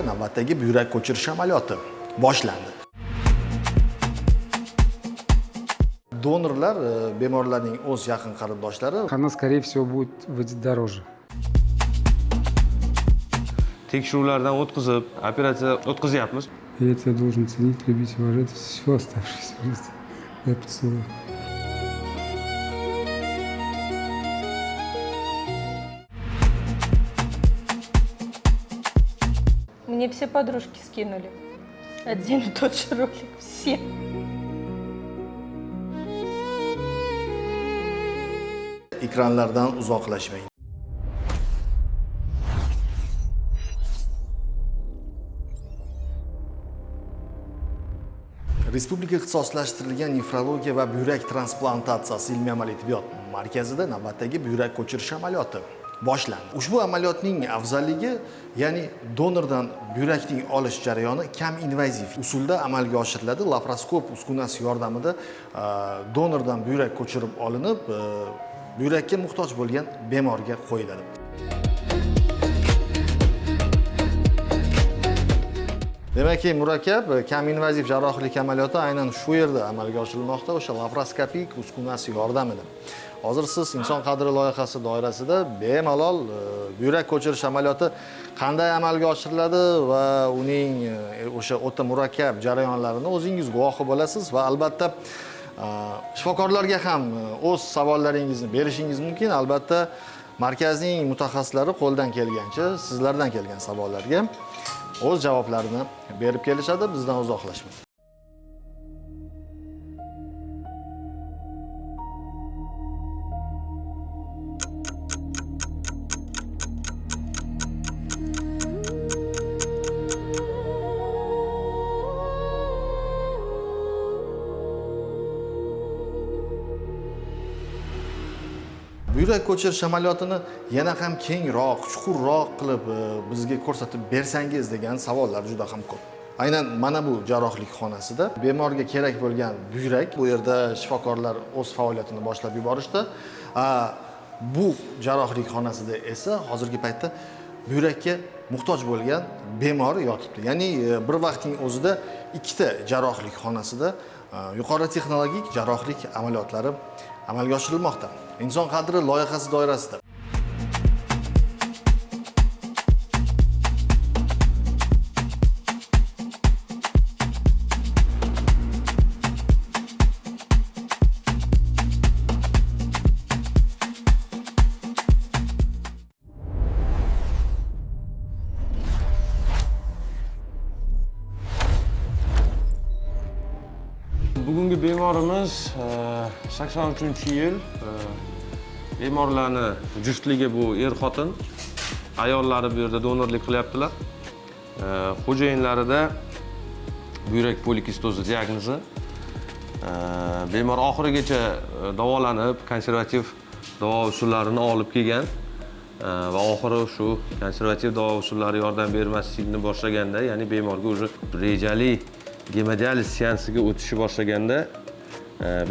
navbatdagi buyrak ko'chirish amaliyoti boshlandi. Donorlar bemorlarning o'z yaqin qarindoshlari. Она, скорее всего, будет выйти дороже. Tekshiruvlardan o'tkazib, operatsiya o'tkazyapmiz. Я тебя должен ценить, любить, уважать всю оставшуюся жизнь. Я поцелую. Мне все подружки скинули. Один и тот же ролик. Все. Ekranlardan uzoqlashmang. Respublika ixtisoslashtirilgan nefrologiya va buyrak transplantatsiyasi ilmiy-amaliy tibbiyot markazida navbatdagi buyrak ko'chirish amaliyoti boshlandi. Ushbu amaliyotning afzalligi, ya'ni donordan buyrakning olish jarayoni kam invaziv usulda amalga oshiriladi. Laparoskop uskunasi yordamida donordan buyrak ko'chirib olinib, buyrakka muhtoj bo'lgan bemorga qo'yiladi. Demakki, murakkab kam invaziv jarrohlik amaliyoti aynan shu yerda amalga oshirilmoqda, o'sha laparoskopik uskunasi yordamida. Hozir siz inson qadri loyihasi doirasida bemalol buyrak ko'chirish amaliyoti qanday amalga oshiriladi va uning o'sha o'ta murakkab jarayonlarini o'zingiz guvohi bo'lasiz va albatta shifokorlarga ham o'z savollaringizni berishingiz mumkin. Albatta markazning mutaxassislari qo'ldan kelgancha sizlardan kelgan savollarga o'z javoblarini berib kelishadi, bizdan uzoqlashmang. Buyrak ko'chirish amaliyotini yana ham kengroq, chuqurroq qilib bizga ko'rsatib bersangiz degan savollar juda ham ko'p. Aynan mana bu jarrohlik xonasida bemorga kerak bo'lgan buyrak, bu yerda shifokorlar o'z faoliyatini boshlab yuborishdi. Bu jarrohlik xonasida esa hozirgi paytda buyrakka muhtoj bo'lgan bemor yotibdi. Ya'ni bir vaqtning o'zida ikkita jarrohlik xonasida yuqori texnologik jarrohlik amaliyotlari amalga oshirilmoqda. İnson qadri loyihasi doirasida. Bugungi bemorimiz 83-yil. Bemorlarni juftligi bu er-xotin. Ayollari bu yerda donorlik qilyaptilar. Xo'jayinlarida buyrak polikistozi diagnozi. Bemor oxirigacha davolanib, konservativ davo usullarini olib kelgan va oxiri shu konservativ davo usullari yordam bermaslikni boshlaganda, ya'ni bemorga o'zi rejali gemodializ seansiga o'tishi boshlaganda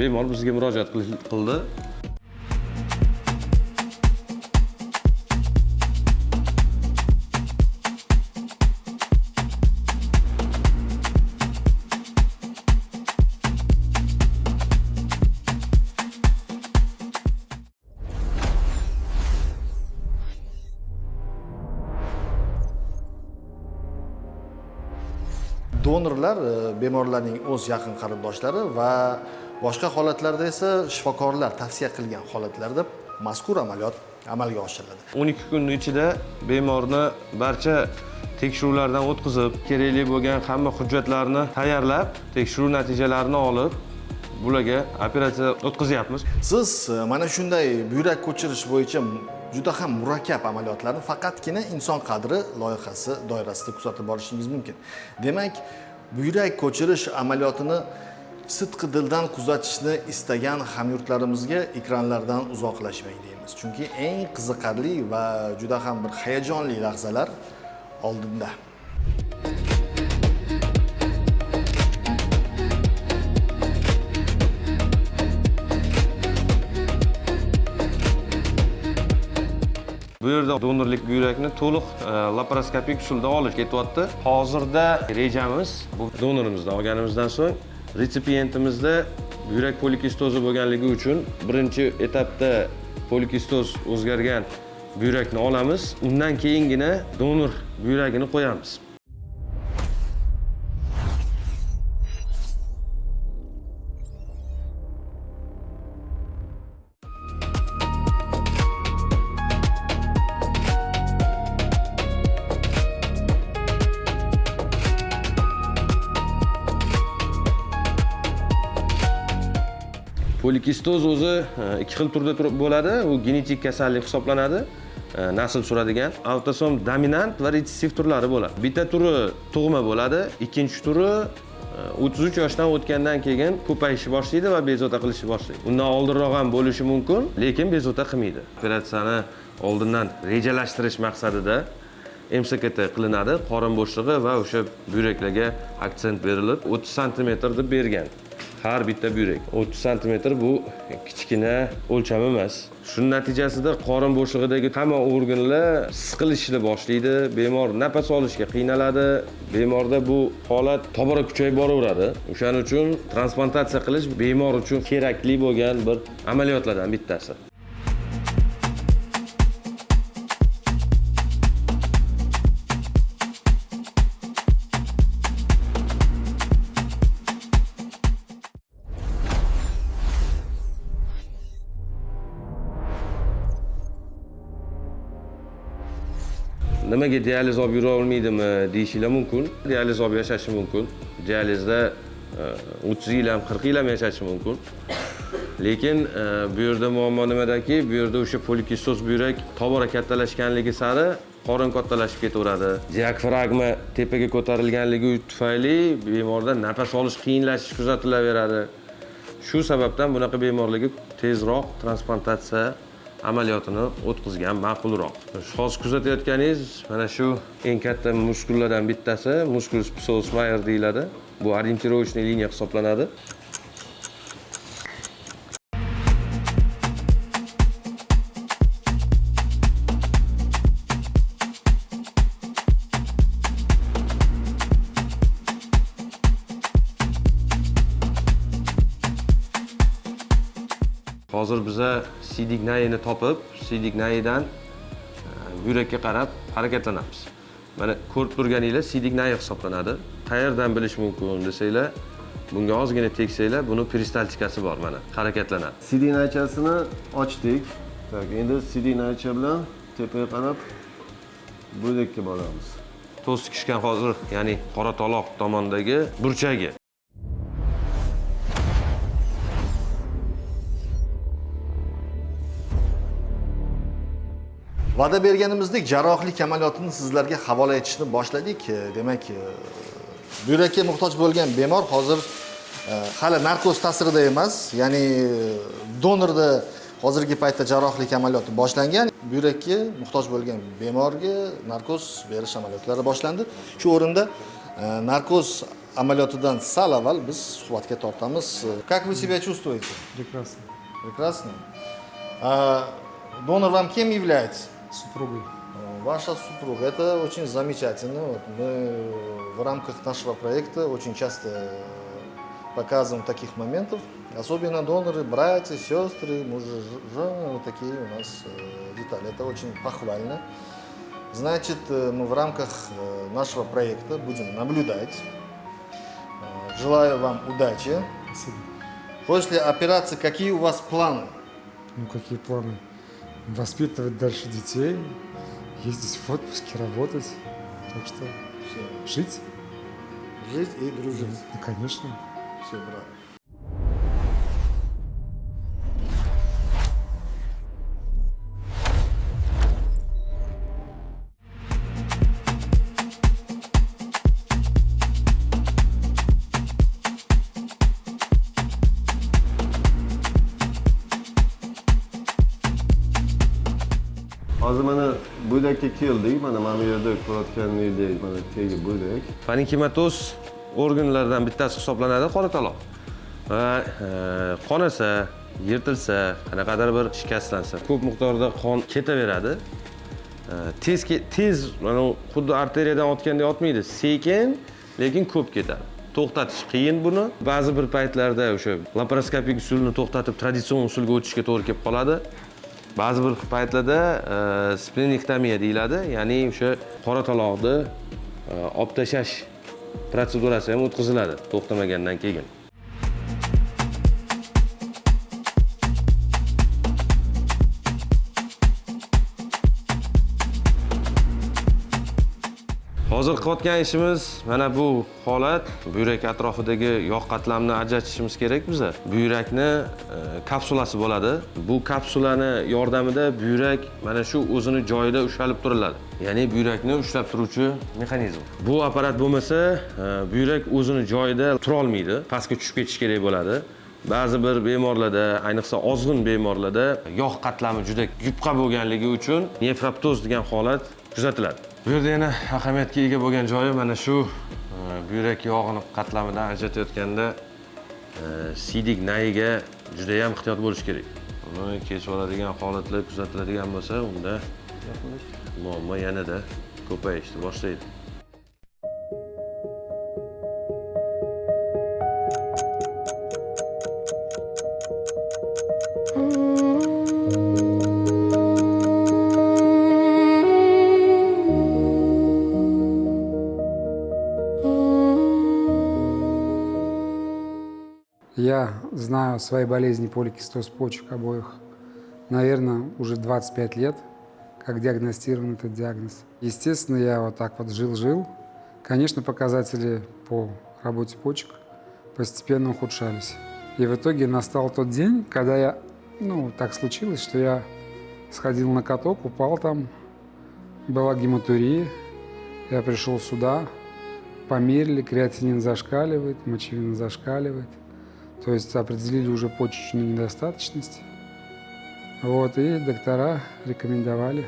bemor bizga murojaat qildi. Donorlar bemorlarning o'z yaqin qarindoshlari va boshqa holatlarda esa shifokorlar tavsiya qilgan holatlarda mazkur amaliyot amalga oshiriladi. 12 kun ichida bemorni barcha tekshiruvlardan o'tkazib, kerakli bo'lgan hamma hujjatlarni tayyorlab, tekshiruv natijalarini olib, bularga operatsiya o'tkazyapmiz. Siz mana shunday buyrak ko'chirish bo'yicha juda ham murakkab amaliyotlarni faqatgina inson qadri loyihasi doirasida kuzatib borishingiz mumkin. Demak, buyrak ko'chirish amaliyotini sidqi dildan kuzatishni istagan hamyurtlarimizga ekranlardan uzoqlashmang deymiz. Chunki eng qiziqarli va juda ham bir hayajonli lahzalar oldinda. Bu yerda donorlik buyrakni to'liq laparoskopik usulda olish ketyapti. Hozirda rejamiz bu donorimizni olganimizdan so'ng retsipientimizda buyrak polikistozi bo'lganligi uchun birinchi etapda polikistoz o'zgargan buyrakni olamiz. Undan keyingina donor buyragini qo'yamiz. Polikistoz o'zi ikki xil turda bo'ladi. U genetik kasallik hisoblanadi. Nasl suradigan avtosom dominant va retsessiv turlari bo'ladi. Bitta turi tug'ma bo'ladi, ikkinchi turi 33 yoshdan o'tgandan keyin ko'payishni boshlaydi va bezovta qilishni boshlaydi. Undan oldinroq ham bo'lishi mumkin, lekin bezovta qilmaydi. Operatsiyani oldindan rejalashtirish maqsadida MSKT qilinadi, qorin bo'shlig'i va o'sha buyraklarga aksent berilib 30 sm deb bergan. Har bitta buyrak 30 sm bu kichkina o'lcham emas. Shuning natijasida qorin bo'shlig'idagi hamma organlar siqilishni boshlaydi, bemor nafas olishga qiynaladi. Bemorda bu holat tobora kuchayib boraveradi. O'shaning uchun transplantatsiya qilish bemor uchun kerakli bo'lgan bir amaliyotlardan bittasi. Nimaga dializ olib yura olmaydimi deyishinglar mumkin. Dializ olib yashashi mumkin. Dializda 30 yil ham 40 yil ham yashashi mumkin. Lekin bu yerda muammo nimadaki, bu yerda o'sha polikistoz buyrak tobora kattalashganligi sari qorin kattalashib ketaveradi. Diafragma tepaga ko'tarilganligi tufayli bemorda nafas olish qiyinlashishi kuzatilaveradi. Shu sababdan bunaqa bemorlarga tezroq transplantatsiya amaliyotini o'tkazgan ma'qulroq. Hozir kuzatayotganingiz mana shu eng katta muskullardan bittasi, musculus psoas major deyiladi. Bu orientirovочный liniya hisoblanadi. Hozir biza sidignayini topib, sidignayidan yurakka qarab harakatlanamiz. Mana ko'rib turganinglar sidignayi hisoblanadi. Qayerdan bilish mumkin desanglar, bunga ozgina tegsanglar, buni peristaltikasi bor mana, harakatlanadi. Sidignaychasini ochdik. Tak, endi sidignaycha bilan tepaga qarab bo'ylakka boramiz. To's tikishgan hozir, ya'ni qora taloq tomondagi burchagi. Va'da berganimizdek jarrohlik amaliyotini sizlarga havola etishni boshladik. Demak, buyrakka muhtoj bo'lgan bemor hozir hali narkoz ta'sirida emas, ya'ni donorda hozirgi paytda jarrohlik amaliyoti boshlangan. Buyrakka muhtoj bo'lgan bemorga narkoz berish amaliyotlari boshlandi. Shu o'rinda narkoz amaliyotidan sal avval biz suhbatga tortamiz. Как вы себя чувствуете? Прекрасно. Прекрасно. Донор вам кем является? Супругой. Ваша супруга. Это очень замечательно. Вот мы в рамках нашего проекта очень часто показываем таких моментов. Особенно доноры, братья, сестры, мужья, жены, вот такие у нас детали. Это очень похвально. Значит, мы в рамках нашего проекта будем наблюдать. Желаю вам удачи. Спасибо. После операции какие у вас планы? Ну, какие планы? Воспитывать дальше детей, ездить в отпуске, работать. Так что жить. Жить и дружить. Ну, конечно. Все, брат. Hozir mana bo'ylakka keldik. Mana bu yerda ko'rayotganingizdek mana tegi bo'ylak. Parenkimatos organlaridan bittasi hisoblanadi qora taloq. Va qonasa, yirtilsa, qanaqadir bir shikastlansa, ko'p miqdorda qon ketaveradi. tez mana xuddi arteriyadan otgandek otmaydi, sekin, lekin ko'p ketadi. To'xtatish qiyin buni. Ba'zi bir paytlarda o'sha laparoskopik usulni to'xtatib traditsion usulga o'tishga to'g'ri kelib qoladi. Ba'zi bir paytlarda splenektomiya deyiladi, ya'ni o'sha qora taloqni olib tashlash protsedurasi ham o'tkaziladi to'xtamagandan keyin. Hozir qilayotgan ishimiz mana bu holat. Buyrak atrofidagi yog' qatlamini ajratishimiz kerak biza. Buyrakni kapsulasi bo'ladi. Bu kapsulani yordamida buyrak mana shu o'zini joyida ushlab turiladi. Ya'ni buyrakni ushlab turuvchi mexanizm. Bu apparat bo'lmasa, buyrak o'zini joyida tura olmaydi, pastga tushib ketish kerak bo'ladi. Ba'zi bir bemorlarda, ayniqsa ozg'in bemorlarda yog' qatlami juda yupqa bo'lganligi uchun nefroptoz degan holat kuzatiladi. Bu yerda yana ahamiyatga ega bo'lgan joyi mana shu buyrak yog'ini qatlamidan ajratayotganda siydik nayiga juda ham ehtiyot bo'lish kerak. Uni kechib oladigan holatlar kuzatiladigan bo'lsa, unda muammo yanada ko'payishni boshlaydi. Я знаю о своей болезни поликистоз почек обоих, наверное, уже 25 лет, как диагностирован этот диагноз. Естественно, я вот так вот жил-жил. Конечно, показатели по работе почек постепенно ухудшались. И в итоге настал тот день, когда так случилось, что я сходил на каток, упал там, была гематурия, я пришел сюда, померили, креатинин зашкаливает, мочевина зашкаливает. То есть определили уже почечную недостаточность. И доктора рекомендовали.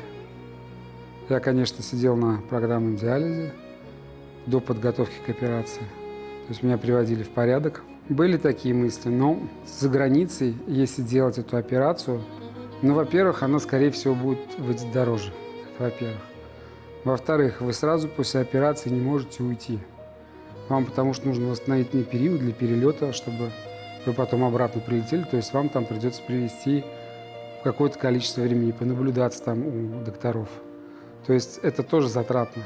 Я, конечно, сидел на программном диализе до подготовки к операции. То есть меня приводили в порядок. Были такие мысли, но за границей, если делать эту операцию, во-первых, она, скорее всего, будет выйти дороже. Это во-первых. Во-вторых, вы сразу после операции не можете уйти. Вам потому что нужно восстановительный период для перелета, чтобы вы потом обратно прилетели, то есть вам там придется привести какое-то количество времени, понаблюдаться там у докторов. То есть это тоже затратно.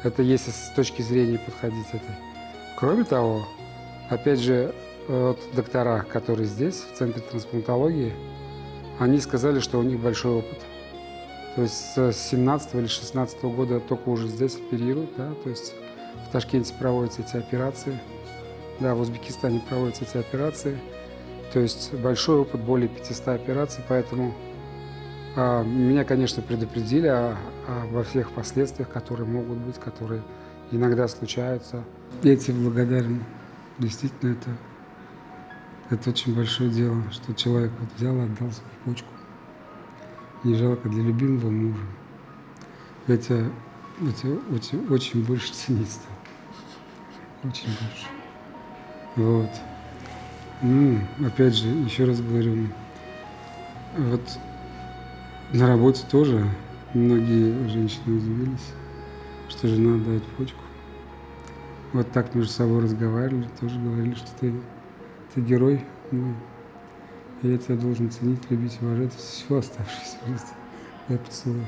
Это если с точки зрения подходить этой. Кроме того, опять же, доктора, которые здесь, в Центре трансплантологии, они сказали, что у них большой опыт. То есть с 17 или 16 года только уже здесь оперируют, да, то есть в Ташкенте проводятся эти операции. Да, в Узбекистане проводятся эти операции. То есть большой опыт, более 500 операций, поэтому меня, конечно, предупредили обо всех последствиях, которые могут быть, которые иногда случаются. Я тебе благодарен. Действительно, это очень большое дело, что человек взял и отдал свою почку. Не жалко для любимого мужа. Это очень больше ценить стал. Очень больше. Опять же, еще раз говорю, на работе тоже многие женщины удивились, что жена отдает почку. Так между собой разговаривали, тоже говорили, что ты герой мой. И я тебя должен ценить, любить, уважать всю оставшуюся жизнь. Я поцелую.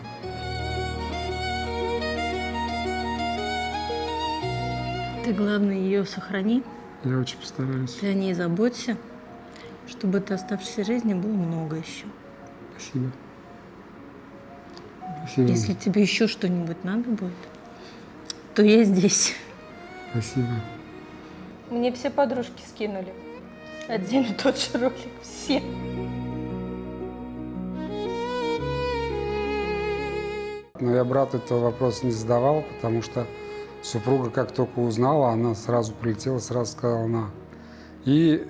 Ты, главное, ее сохрани. Я очень постараюсь. Ты о ней заботься, чтобы до оставшейся жизни было много еще. Спасибо. Спасибо. Если тебе еще что-нибудь надо будет, то я здесь. Спасибо. Мне все подружки скинули. Один и тот же ролик. Все. Но я брату этого вопроса не задавал, потому что супруга, как только узнала, она сразу прилетела, сразу сказала «на». И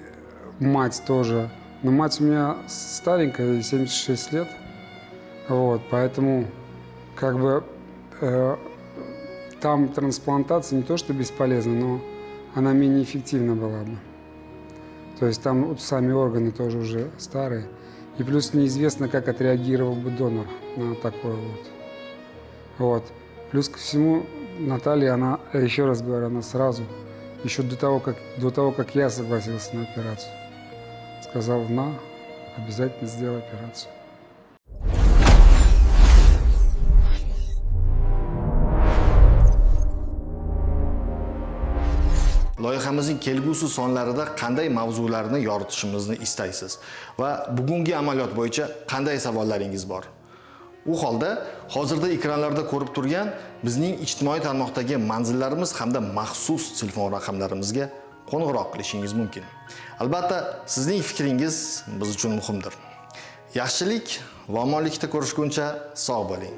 мать тоже. Но мать у меня старенькая, ей 76 лет. Поэтому там трансплантация не то что бесполезна, но она менее эффективна была бы. То есть там сами органы тоже уже старые. И плюс неизвестно, как отреагировал бы донор на такое Вот. Плюс ко всему, Наталья, она, я еще раз говорю, она сразу, еще до того, как я согласился на операцию, сказала, обязательно сделай операцию. Loyihamizning kelgusi sonlarida qanday mavzularni yoritishimizni istaysiz va bugungi amaliyot bo'yicha qanday savollaringiz bor? U holda hozirda ekranlarda ko'rib turgan bizning ijtimoiy tarmoqdagi manzillarimiz hamda maxsus telefon raqamlarimizga qo'ng'iroq qilishingiz mumkin. Albatta, sizning fikringiz biz uchun muhimdir. Yaxshilik va omonlikda ko'rishguncha sog' bo'ling.